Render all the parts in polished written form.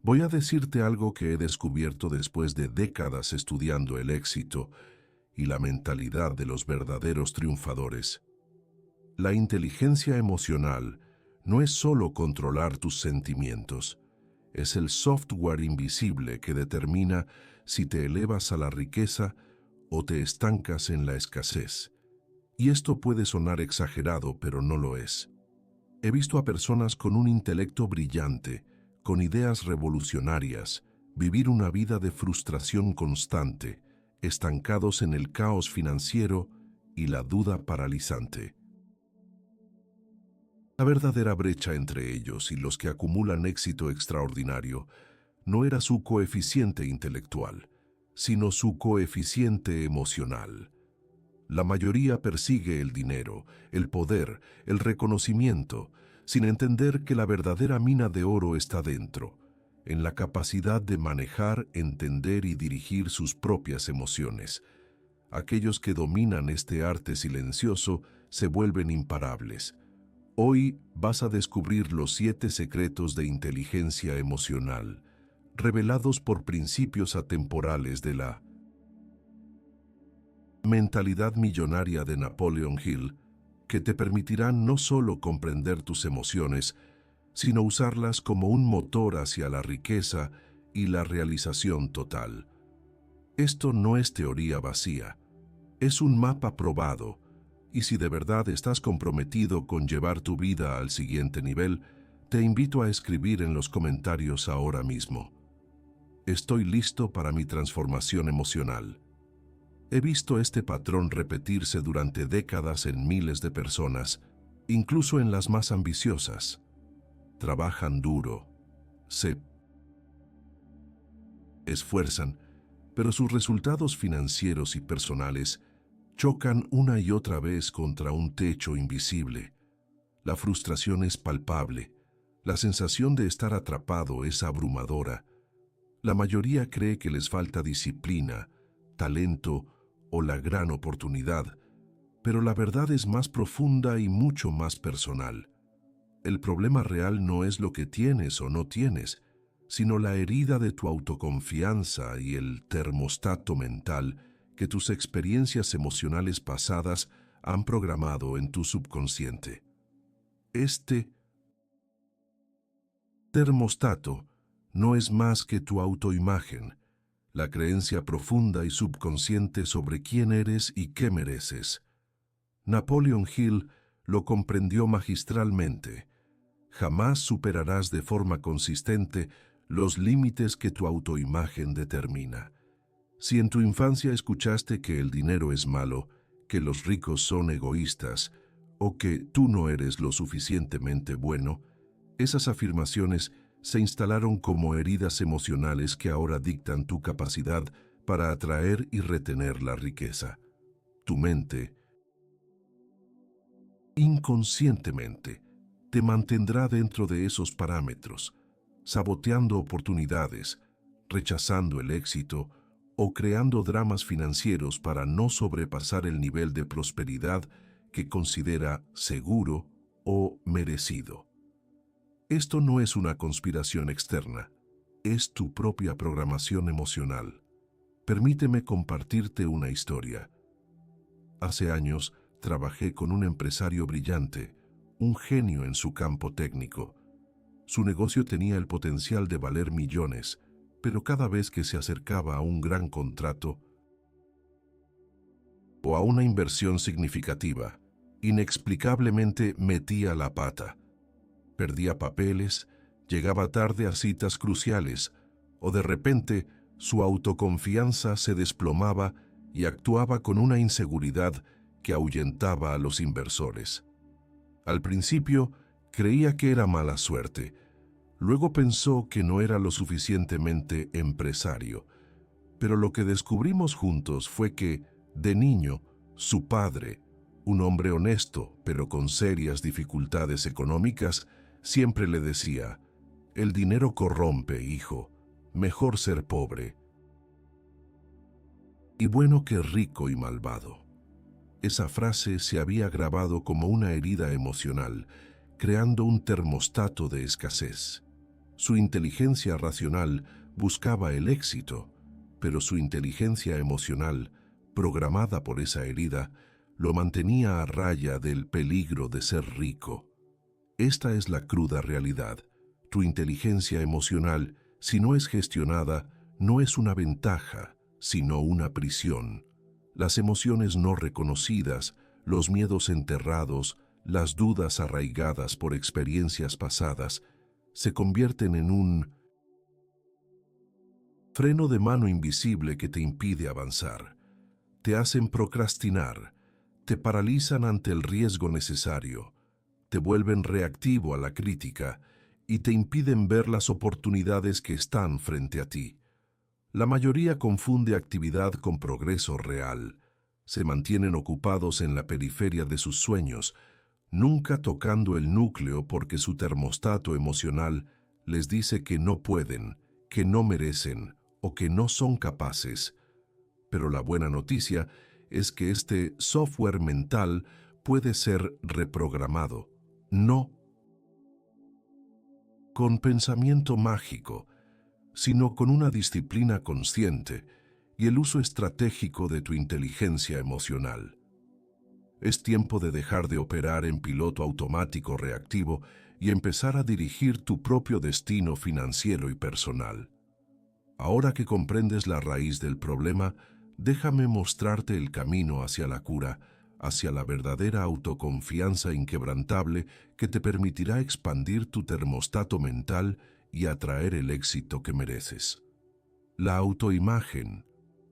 Voy a decirte algo que he descubierto después de décadas estudiando el éxito y la mentalidad de los verdaderos triunfadores. La inteligencia emocional no es solo controlar tus sentimientos, es el software invisible que determina si te elevas a la riqueza o te estancas en la escasez. Y esto puede sonar exagerado, pero no lo es. He visto a personas con un intelecto brillante, con ideas revolucionarias, vivir una vida de frustración constante, estancados en el caos financiero y la duda paralizante. La verdadera brecha entre ellos y los que acumulan éxito extraordinario no era su coeficiente intelectual, sino su coeficiente emocional. La mayoría persigue el dinero, el poder, el reconocimiento, sin entender que la verdadera mina de oro está dentro, en la capacidad de manejar, entender y dirigir sus propias emociones. Aquellos que dominan este arte silencioso se vuelven imparables. Hoy vas a descubrir los 7 secretos de inteligencia emocional, revelados por principios atemporales de la mentalidad millonaria de Napoleon Hill, que te permitirán no solo comprender tus emociones, sino usarlas como un motor hacia la riqueza y la realización total. Esto no es teoría vacía, es un mapa probado, y si de verdad estás comprometido con llevar tu vida al siguiente nivel, te invito a escribir en los comentarios ahora mismo: estoy listo para mi transformación emocional. He visto este patrón repetirse durante décadas en miles de personas, incluso en las más ambiciosas. Trabajan duro, se esfuerzan, pero sus resultados financieros y personales chocan una y otra vez contra un techo invisible. La frustración es palpable, la sensación de estar atrapado es abrumadora. La mayoría cree que les falta disciplina, talento o la gran oportunidad, pero la verdad es más profunda y mucho más personal. El problema real no es lo que tienes o no tienes, sino la herida de tu autoconfianza y el termostato mental que tus experiencias emocionales pasadas han programado en tu subconsciente. Este termostato no es más que tu autoimagen, la creencia profunda y subconsciente sobre quién eres y qué mereces. Napoleon Hill lo comprendió magistralmente. Jamás superarás de forma consistente los límites que tu autoimagen determina. Si en tu infancia escuchaste que el dinero es malo, que los ricos son egoístas o que tú no eres lo suficientemente bueno, esas afirmaciones se instalaron como heridas emocionales que ahora dictan tu capacidad para atraer y retener la riqueza. Tu mente, inconscientemente, te mantendrá dentro de esos parámetros, saboteando oportunidades, rechazando el éxito o creando dramas financieros para no sobrepasar el nivel de prosperidad que considera seguro o merecido. Esto no es una conspiración externa, es tu propia programación emocional. Permíteme compartirte una historia. Hace años trabajé con un empresario brillante, un genio en su campo técnico. Su negocio tenía el potencial de valer millones, pero cada vez que se acercaba a un gran contrato o a una inversión significativa, inexplicablemente metía la pata. Perdía papeles, llegaba tarde a citas cruciales, o de repente su autoconfianza se desplomaba y actuaba con una inseguridad que ahuyentaba a los inversores. Al principio creía que era mala suerte, luego pensó que no era lo suficientemente empresario, pero lo que descubrimos juntos fue que, de niño, su padre, un hombre honesto pero con serias dificultades económicas, siempre le decía: el dinero corrompe, hijo, mejor ser pobre y bueno que rico y malvado. Esa frase se había grabado como una herida emocional, creando un termostato de escasez. Su inteligencia racional buscaba el éxito, pero su inteligencia emocional, programada por esa herida, lo mantenía a raya del peligro de ser rico. Esta es la cruda realidad. Tu inteligencia emocional, si no es gestionada, no es una ventaja, sino una prisión. Las emociones no reconocidas, los miedos enterrados, las dudas arraigadas por experiencias pasadas, se convierten en un freno de mano invisible que te impide avanzar. Te hacen procrastinar, te paralizan ante el riesgo necesario, te vuelven reactivo a la crítica y te impiden ver las oportunidades que están frente a ti. La mayoría confunde actividad con progreso real. Se mantienen ocupados en la periferia de sus sueños, nunca tocando el núcleo porque su termostato emocional les dice que no pueden, que no merecen o que no son capaces. Pero la buena noticia es que este software mental puede ser reprogramado, no con pensamiento mágico, sino con una disciplina consciente y el uso estratégico de tu inteligencia emocional. Es tiempo de dejar de operar en piloto automático reactivo y empezar a dirigir tu propio destino financiero y personal. Ahora que comprendes la raíz del problema, déjame mostrarte el camino hacia la cura, hacia la verdadera autoconfianza inquebrantable que te permitirá expandir tu termostato mental y atraer el éxito que mereces. La autoimagen,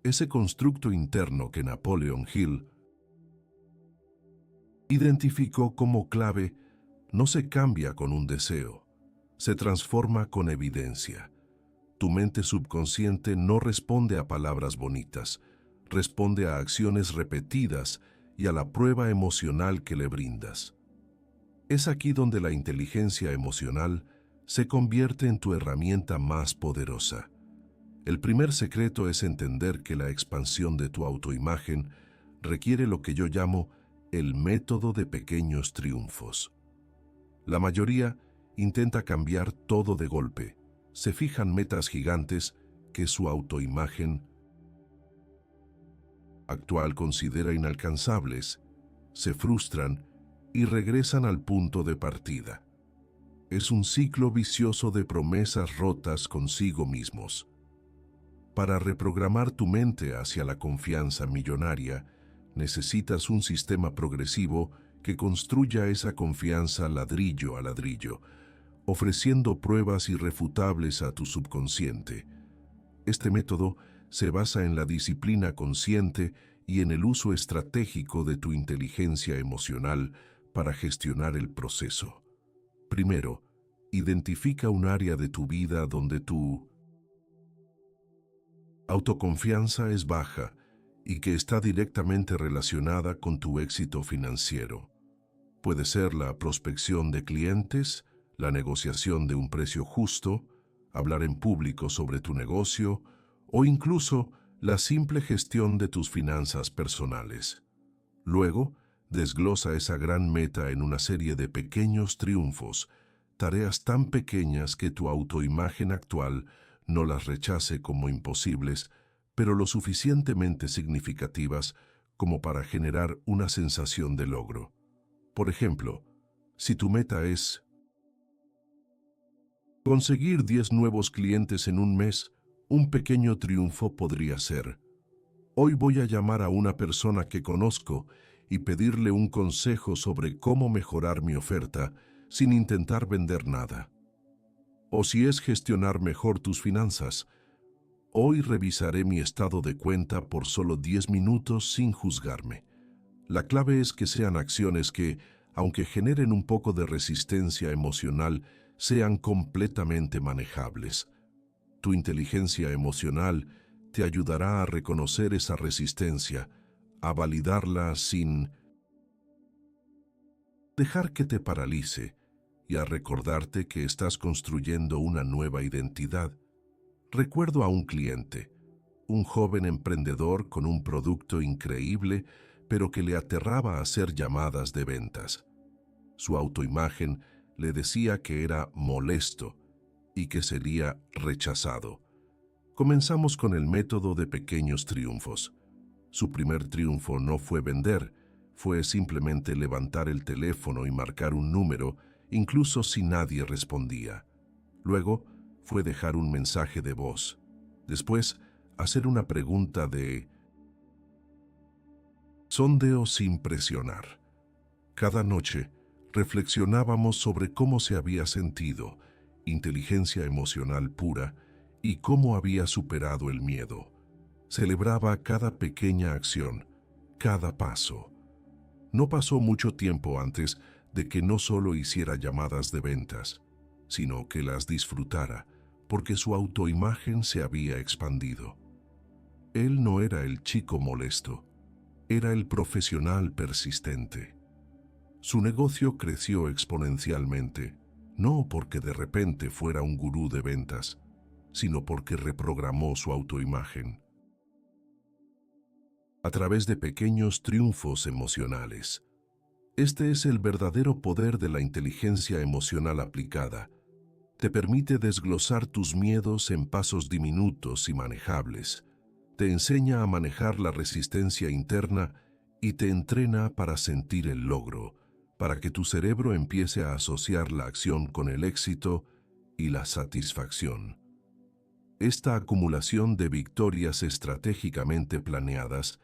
ese constructo interno que Napoleon Hill identificó como clave, no se cambia con un deseo, se transforma con evidencia. Tu mente subconsciente no responde a palabras bonitas, responde a acciones repetidas y a la prueba emocional que le brindas. Es aquí donde la inteligencia emocional se convierte en tu herramienta más poderosa. El primer secreto es entender que la expansión de tu autoimagen requiere lo que yo llamo el método de pequeños triunfos. La mayoría intenta cambiar todo de golpe. Se fijan metas gigantes que su autoimagen actual considera inalcanzables, se frustran y regresan al punto de partida. Es un ciclo vicioso de promesas rotas consigo mismos. Para reprogramar tu mente hacia la confianza millonaria, necesitas un sistema progresivo que construya esa confianza ladrillo a ladrillo, ofreciendo pruebas irrefutables a tu subconsciente. Este método se basa en la disciplina consciente y en el uso estratégico de tu inteligencia emocional para gestionar el proceso. Primero, identifica un área de tu vida donde tu autoconfianza es baja y que está directamente relacionada con tu éxito financiero. Puede ser la prospección de clientes, la negociación de un precio justo, hablar en público sobre tu negocio o incluso la simple gestión de tus finanzas personales. Luego, desglosa esa gran meta en una serie de pequeños triunfos, tareas tan pequeñas que tu autoimagen actual no las rechace como imposibles, pero lo suficientemente significativas como para generar una sensación de logro. Por ejemplo, si tu meta es conseguir 10 nuevos clientes en un mes, un pequeño triunfo podría ser: hoy voy a llamar a una persona que conozco y pedirle un consejo sobre cómo mejorar mi oferta sin intentar vender nada. O si es gestionar mejor tus finanzas, hoy revisaré mi estado de cuenta por solo 10 minutos sin juzgarme. La clave es que sean acciones que, aunque generen un poco de resistencia emocional, sean completamente manejables. Tu inteligencia emocional te ayudará a reconocer esa resistencia, a validarla sin dejar que te paralice y a recordarte que estás construyendo una nueva identidad. Recuerdo a un cliente, un joven emprendedor con un producto increíble, pero que le aterraba hacer llamadas de ventas. Su autoimagen le decía que era molesto y que sería rechazado. Comenzamos con el método de pequeños triunfos. Su primer triunfo no fue vender, fue simplemente levantar el teléfono y marcar un número, incluso si nadie respondía. Luego fue dejar un mensaje de voz. Después, hacer una pregunta de sondeo sin presionar. Cada noche reflexionábamos sobre cómo se había sentido, inteligencia emocional pura, y cómo había superado el miedo. Celebraba cada pequeña acción, cada paso. No pasó mucho tiempo antes de que no solo hiciera llamadas de ventas, sino que las disfrutara, porque su autoimagen se había expandido. Él no era el chico molesto, era el profesional persistente. Su negocio creció exponencialmente, no porque de repente fuera un gurú de ventas, sino porque reprogramó su autoimagen a través de pequeños triunfos emocionales. Este es el verdadero poder de la inteligencia emocional aplicada. Te permite desglosar tus miedos en pasos diminutos y manejables. Te enseña a manejar la resistencia interna y te entrena para sentir el logro, para que tu cerebro empiece a asociar la acción con el éxito y la satisfacción. Esta acumulación de victorias estratégicamente planeadas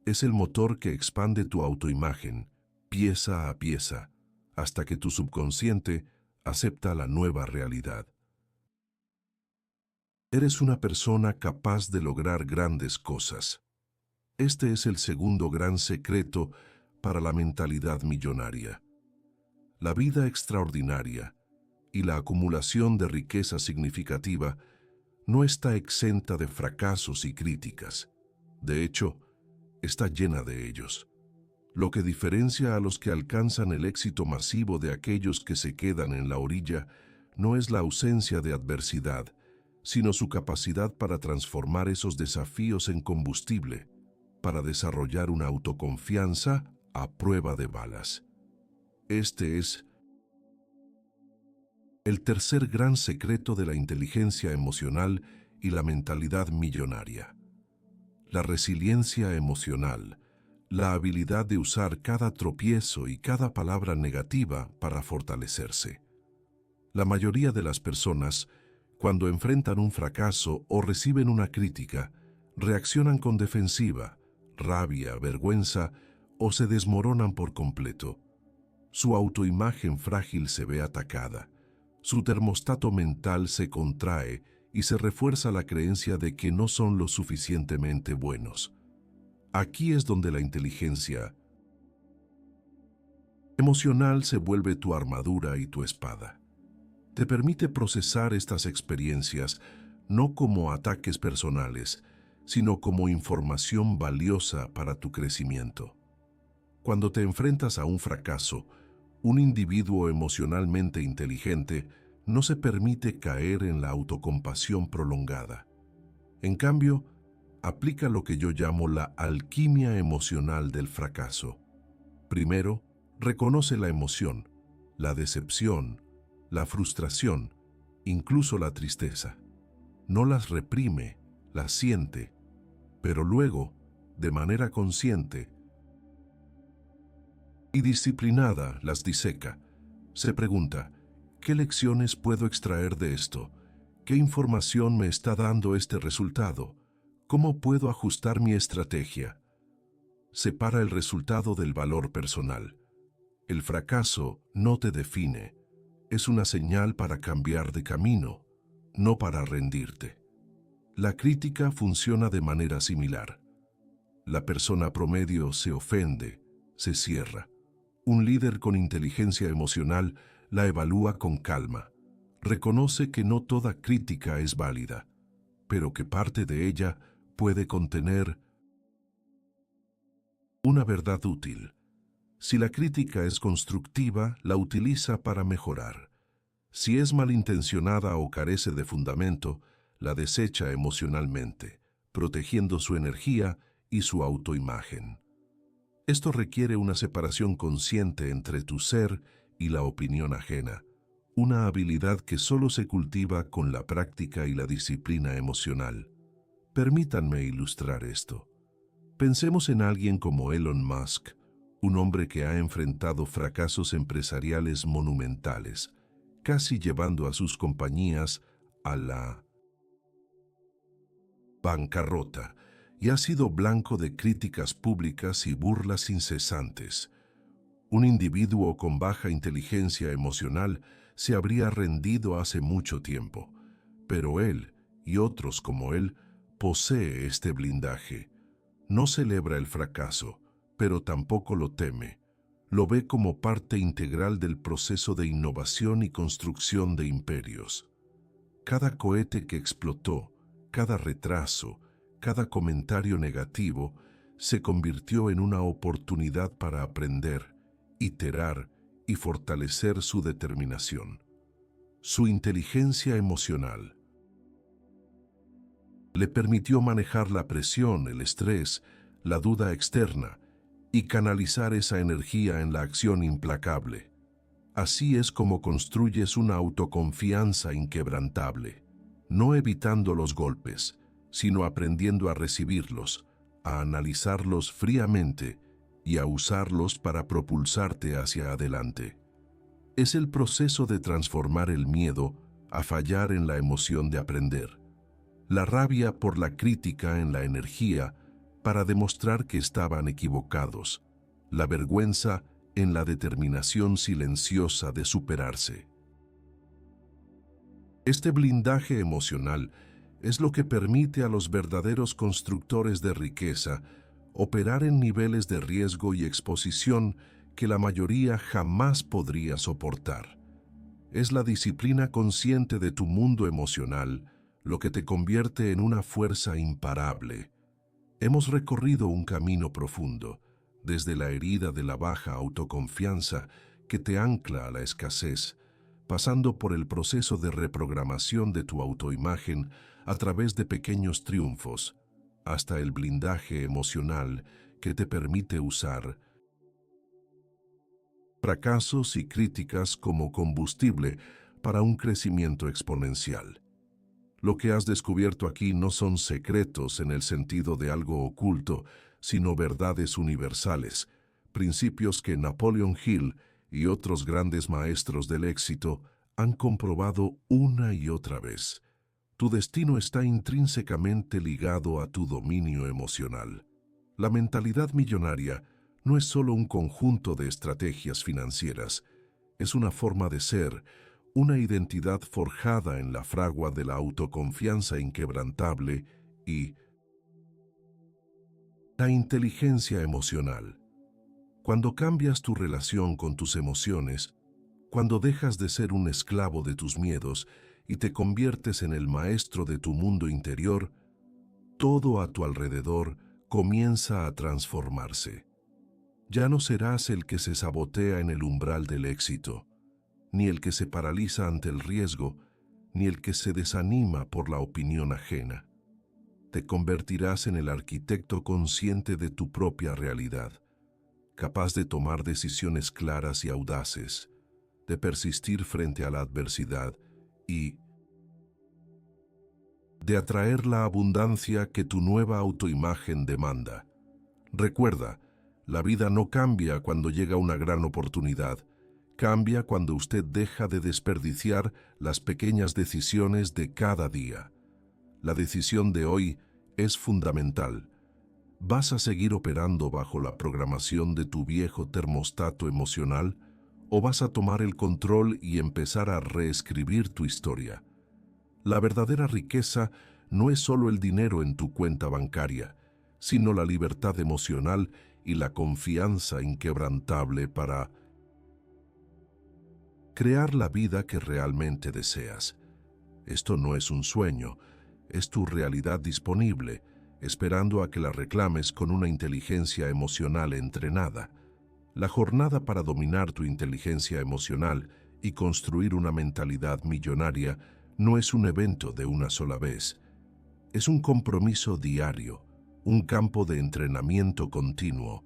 es el motor que expande tu autoimagen, pieza a pieza, hasta que tu subconsciente acepta la nueva realidad. Eres una persona capaz de lograr grandes cosas. Este es el segundo gran secreto para la mentalidad millonaria. La vida extraordinaria y la acumulación de riqueza significativa no está exenta de fracasos y críticas. De hecho, está llena de ellos. Lo que diferencia a los que alcanzan el éxito masivo de aquellos que se quedan en la orilla no es la ausencia de adversidad, sino su capacidad para transformar esos desafíos en combustible, para desarrollar una autoconfianza a prueba de balas. Este es el tercer gran secreto de la inteligencia emocional y la mentalidad millonaria. La resiliencia emocional, la habilidad de usar cada tropiezo y cada palabra negativa para fortalecerse. La mayoría de las personas, cuando enfrentan un fracaso o reciben una crítica, reaccionan con defensiva, rabia, vergüenza o se desmoronan por completo. Su autoimagen frágil se ve atacada, su termostato mental se contrae y se refuerza la creencia de que no son lo suficientemente buenos. Aquí es donde la inteligencia emocional se vuelve tu armadura y tu espada. Te permite procesar estas experiencias no como ataques personales, sino como información valiosa para tu crecimiento. Cuando te enfrentas a un fracaso, un individuo emocionalmente inteligente no se permite caer en la autocompasión prolongada. En cambio, aplica lo que yo llamo la alquimia emocional del fracaso. Primero, reconoce la emoción, la decepción, la frustración, incluso la tristeza. No las reprime, las siente, pero luego, de manera consciente y disciplinada, las diseca. Se pregunta, ¿qué lecciones puedo extraer de esto? ¿Qué información me está dando este resultado? ¿Cómo puedo ajustar mi estrategia? Separa el resultado del valor personal. El fracaso no te define. Es una señal para cambiar de camino, no para rendirte. La crítica funciona de manera similar. La persona promedio se ofende, se cierra. Un líder con inteligencia emocional la evalúa con calma. Reconoce que no toda crítica es válida, pero que parte de ella puede contener una verdad útil. Si la crítica es constructiva, la utiliza para mejorar. Si es malintencionada o carece de fundamento, la desecha emocionalmente, protegiendo su energía y su autoimagen. Esto requiere una separación consciente entre tu ser y la opinión ajena, una habilidad que solo se cultiva con la práctica y la disciplina emocional. Permítanme ilustrar esto. Pensemos en alguien como Elon Musk, un hombre que ha enfrentado fracasos empresariales monumentales, casi llevando a sus compañías a la bancarrota, y ha sido blanco de críticas públicas y burlas incesantes. Un individuo con baja inteligencia emocional se habría rendido hace mucho tiempo, pero él, y otros como él, posee este blindaje. No celebra el fracaso, pero tampoco lo teme. Lo ve como parte integral del proceso de innovación y construcción de imperios. Cada cohete que explotó, cada retraso, cada comentario negativo, se convirtió en una oportunidad para aprender, iterar y fortalecer su determinación. Su inteligencia emocional le permitió manejar la presión, el estrés, la duda externa y canalizar esa energía en la acción implacable. Así es como construyes una autoconfianza inquebrantable, no evitando los golpes, sino aprendiendo a recibirlos, a analizarlos fríamente y a usarlos para propulsarte hacia adelante. Es el proceso de transformar el miedo a fallar en la emoción de aprender, la rabia por la crítica en la energía para demostrar que estaban equivocados, la vergüenza en la determinación silenciosa de superarse. Este blindaje emocional es lo que permite a los verdaderos constructores de riqueza operar en niveles de riesgo y exposición que la mayoría jamás podría soportar. Es la disciplina consciente de tu mundo emocional lo que te convierte en una fuerza imparable. Hemos recorrido un camino profundo, desde la herida de la baja autoconfianza que te ancla a la escasez, pasando por el proceso de reprogramación de tu autoimagen a través de pequeños triunfos, hasta el blindaje emocional que te permite usar fracasos y críticas como combustible para un crecimiento exponencial. Lo que has descubierto aquí no son secretos en el sentido de algo oculto, sino verdades universales, principios que Napoleon Hill y otros grandes maestros del éxito han comprobado una y otra vez. Tu destino está intrínsecamente ligado a tu dominio emocional. La mentalidad millonaria no es solo un conjunto de estrategias financieras, es una forma de ser, una identidad forjada en la fragua de la autoconfianza inquebrantable y la inteligencia emocional. Cuando cambias tu relación con tus emociones, cuando dejas de ser un esclavo de tus miedos y te conviertes en el maestro de tu mundo interior, todo a tu alrededor comienza a transformarse. Ya no serás el que se sabotea en el umbral del éxito, ni el que se paraliza ante el riesgo, ni el que se desanima por la opinión ajena. Te convertirás en el arquitecto consciente de tu propia realidad, capaz de tomar decisiones claras y audaces, de persistir frente a la adversidad y de atraer la abundancia que tu nueva autoimagen demanda. Recuerda, la vida no cambia cuando llega una gran oportunidad. Cambia cuando usted deja de desperdiciar las pequeñas decisiones de cada día. La decisión de hoy es fundamental. ¿Vas a seguir operando bajo la programación de tu viejo termostato emocional o vas a tomar el control y empezar a reescribir tu historia? La verdadera riqueza no es solo el dinero en tu cuenta bancaria, sino la libertad emocional y la confianza inquebrantable para crear la vida que realmente deseas. Esto no es un sueño, es tu realidad disponible, esperando a que la reclames con una inteligencia emocional entrenada. La jornada para dominar tu inteligencia emocional y construir una mentalidad millonaria no es un evento de una sola vez. Es un compromiso diario, un campo de entrenamiento continuo.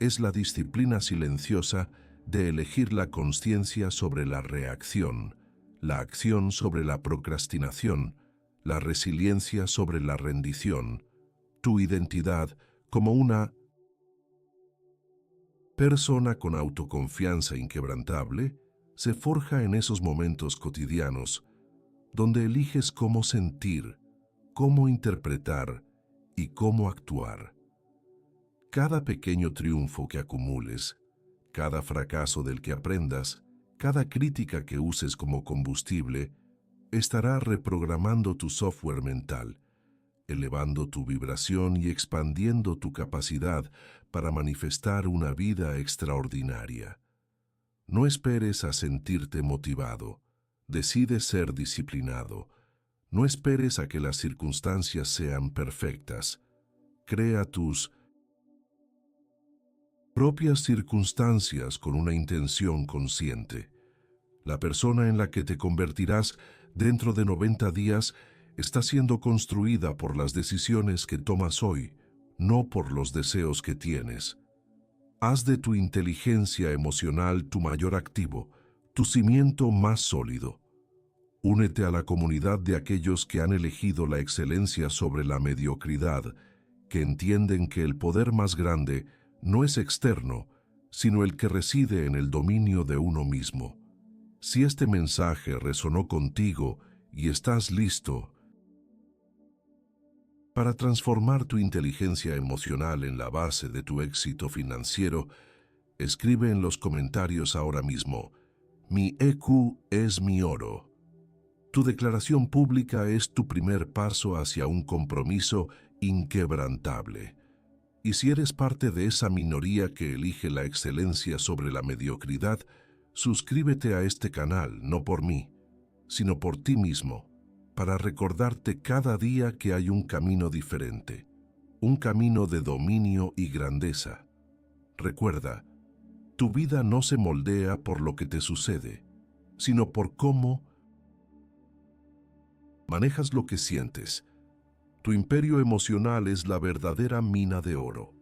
Es la disciplina silenciosa de elegir la consciencia sobre la reacción, la acción sobre la procrastinación, la resiliencia sobre la rendición, tu identidad como una persona con autoconfianza inquebrantable se forja en esos momentos cotidianos donde eliges cómo sentir, cómo interpretar y cómo actuar. Cada pequeño triunfo que acumules, cada fracaso del que aprendas, cada crítica que uses como combustible, estará reprogramando tu software mental, elevando tu vibración y expandiendo tu capacidad para manifestar una vida extraordinaria. No esperes a sentirte motivado, decide ser disciplinado. No esperes a que las circunstancias sean perfectas. Crea tus propias circunstancias con una intención consciente. La persona en la que te convertirás dentro de 90 días está siendo construida por las decisiones que tomas hoy, no por los deseos que tienes. Haz de tu inteligencia emocional tu mayor activo, tu cimiento más sólido. Únete a la comunidad de aquellos que han elegido la excelencia sobre la mediocridad, que entienden que el poder más grande no es externo, sino el que reside en el dominio de uno mismo. Si este mensaje resonó contigo y estás listo para transformar tu inteligencia emocional en la base de tu éxito financiero, escribe en los comentarios ahora mismo: mi EQ es mi oro. Tu declaración pública es tu primer paso hacia un compromiso inquebrantable. Y si eres parte de esa minoría que elige la excelencia sobre la mediocridad, suscríbete a este canal, no por mí, sino por ti mismo, para recordarte cada día que hay un camino diferente, un camino de dominio y grandeza. Recuerda, tu vida no se moldea por lo que te sucede, sino por cómo manejas lo que sientes. Tu imperio emocional es la verdadera mina de oro.